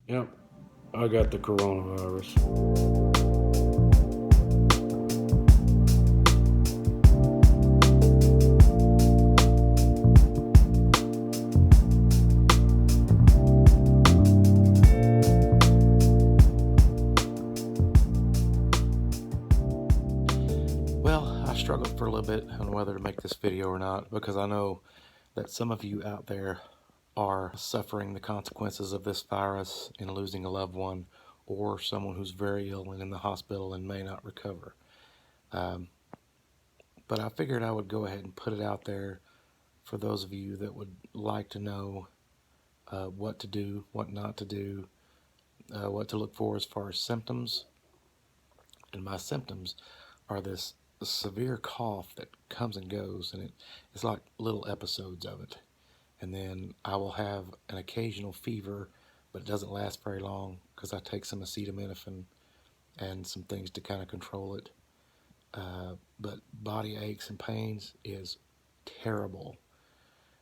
Yep, I got the coronavirus. Well, I struggled for a little bit on whether to make this video or not because I know that some of you out there are suffering the consequences of this virus and losing a loved one or someone who's very ill and in the hospital and may not recover. But I figured I would go ahead and put it out there for those of you that would like to know what to do, what not to do, what to look for as far as symptoms. And my symptoms are this severe cough that comes and goes, and it's like little episodes of it. And then I will have an occasional fever, but it doesn't last very long because I take some acetaminophen and some things to kind of control it. But body aches and pains is terrible,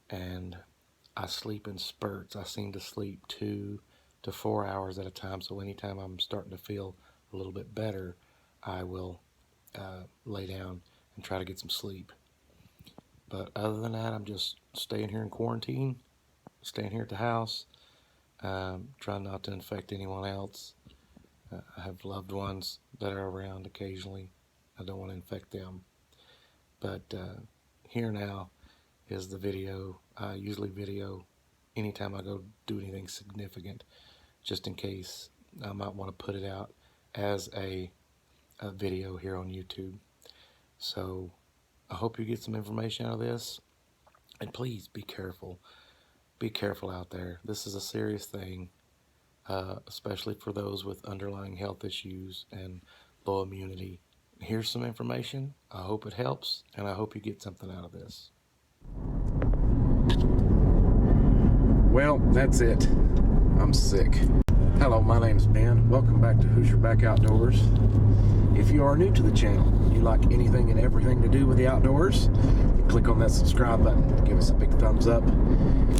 and I sleep in spurts. I seem to sleep 2 to 4 hours at a time, so anytime I'm starting to feel a little bit better, I will lay down and try to get some sleep. But other than that, I'm just staying here in quarantine, staying here at the house, trying not to infect anyone else. I have loved ones that are around occasionally. I don't want to infect them. But here now is the video. I usually video anytime I go do anything significant, just in case I might want to put it out as a video here on YouTube. So I hope you get some information out of this, and please be careful. Be careful out there. This is a serious thing, especially for those with underlying health issues and low immunity. Here's some information. I hope it helps, and I hope you get something out of this. Well, that's it. I'm sick. Hello, my name's Ben. Welcome back to Hoosierback Outdoors. If you are new to the channel, you like anything and everything to do with the outdoors, click on that subscribe button. Give us a big thumbs up.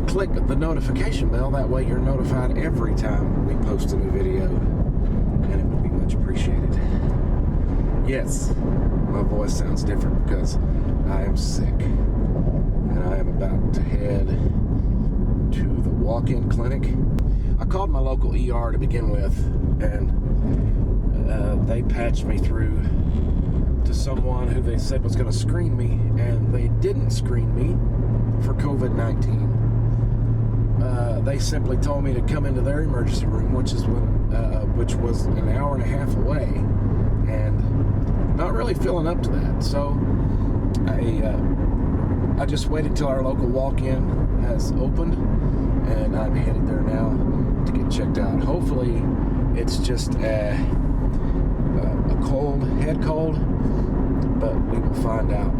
Click the notification bell. That way you're notified every time we post a new video, and it would be much appreciated. Yes, my voice sounds different because I am sick, and I am about to head to the walk-in clinic. I called my local ER to begin with, and they patched me through to someone who they said was going to screen me, and they didn't screen me for COVID-19. They simply told me to come into their emergency room, which was an hour and a half away, and not really feeling up to that. So I just waited till our local walk-in has opened, and I'm headed there now to get checked out. Hopefully it's just a head cold, but we will find out.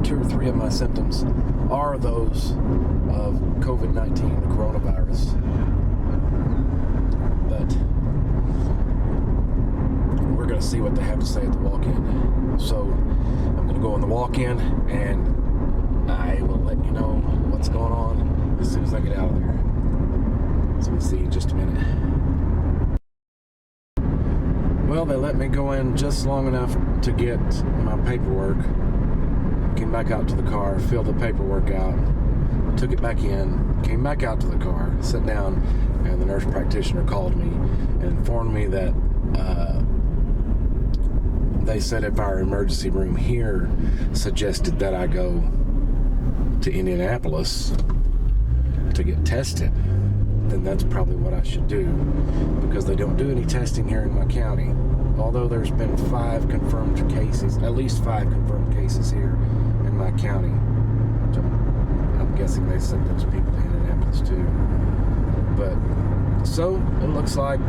2 or 3 of my symptoms are those of COVID-19, the coronavirus. But we're going to see what they have to say at the walk-in. So I'm going to go in the walk-in, and I will let you know what's going on as soon as I get out of there. So we'll see you in just a minute. Well, they let me go in just long enough to get my paperwork. Came back out to the car, filled the paperwork out, took it back in, came back out to the car, sat down, and the nurse practitioner called me and informed me that they said if our emergency room here suggested that I go to Indianapolis to get tested, then that's probably what I should do, because they don't do any testing here in my county. Although there's been 5 confirmed cases, at least 5 confirmed cases here in my county. So I'm guessing they sent those people to Indianapolis too. But, so, it looks like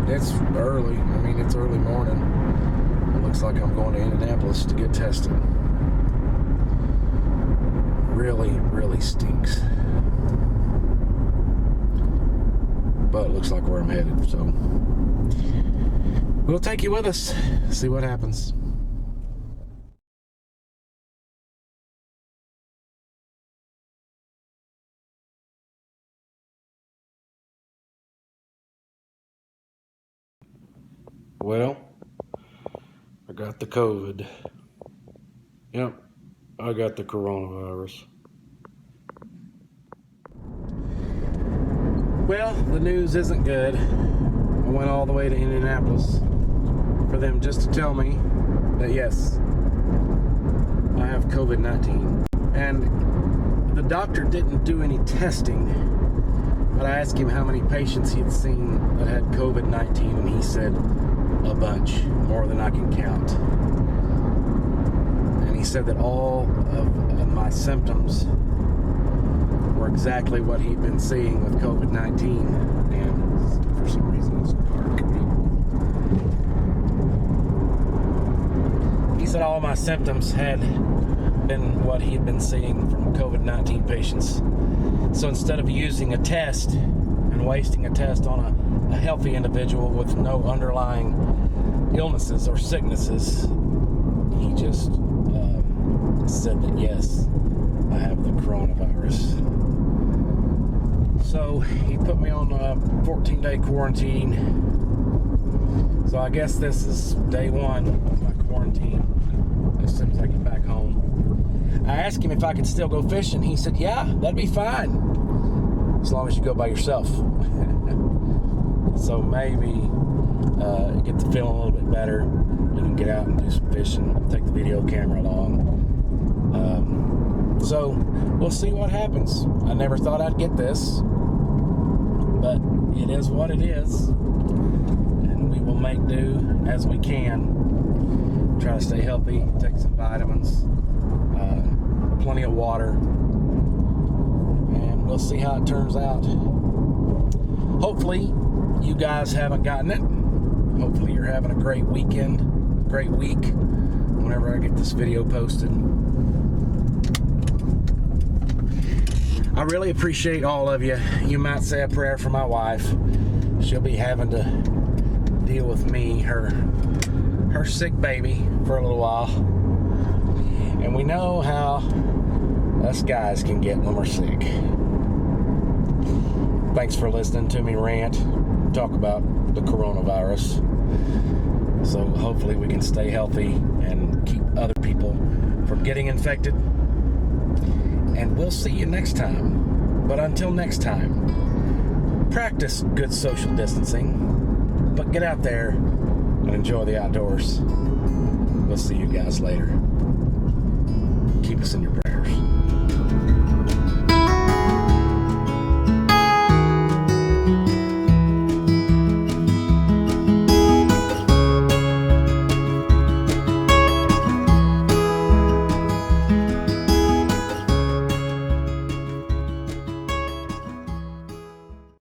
it's early. I mean, it's early morning. It looks like I'm going to Indianapolis to get tested. Really, really stinks. But it looks like where I'm headed, so we'll take you with us, see what happens. Well, I got the COVID. Yep, I got the coronavirus. Well, the news isn't good. I went all the way to Indianapolis for them just to tell me that yes, I have COVID-19. And the doctor didn't do any testing, but I asked him how many patients he had seen that had COVID-19, and he said a bunch, more than I can count. And he said that all of my symptoms were exactly what he'd been seeing with COVID-19, and for some reason it's dark. He said all my symptoms had been what he had been seeing from COVID-19 patients. So instead of using a test and wasting a test on a healthy individual with no underlying illnesses or sicknesses, he just said that yes, I have the coronavirus. So he put me on a 14-day quarantine. So I guess this is day one of my quarantine as soon as I get back home. I asked him if I could still go fishing. He said, yeah, that'd be fine, as long as you go by yourself. So maybe get to feeling a little bit better. We can get out and do some fishing, take the video camera along. So we'll see what happens. I never thought I'd get this, but it is what it is. And we will make do as we can. Try to stay healthy, take some vitamins, plenty of water, and we'll see how it turns out. Hopefully you guys haven't gotten it. Hopefully you're having a great weekend, great week, whenever I get this video posted. I really appreciate all of you. You might say a prayer for my wife. She'll be having to deal with me, her sick baby, for a little while. And we know how us guys can get when we're sick. Thanks for listening to me rant, talk about the coronavirus. So hopefully we can stay healthy and keep other people from getting infected. And we'll see you next time. But until next time, practice good social distancing, but get out there and enjoy the outdoors. We'll see you guys later. Keep us in your prayers.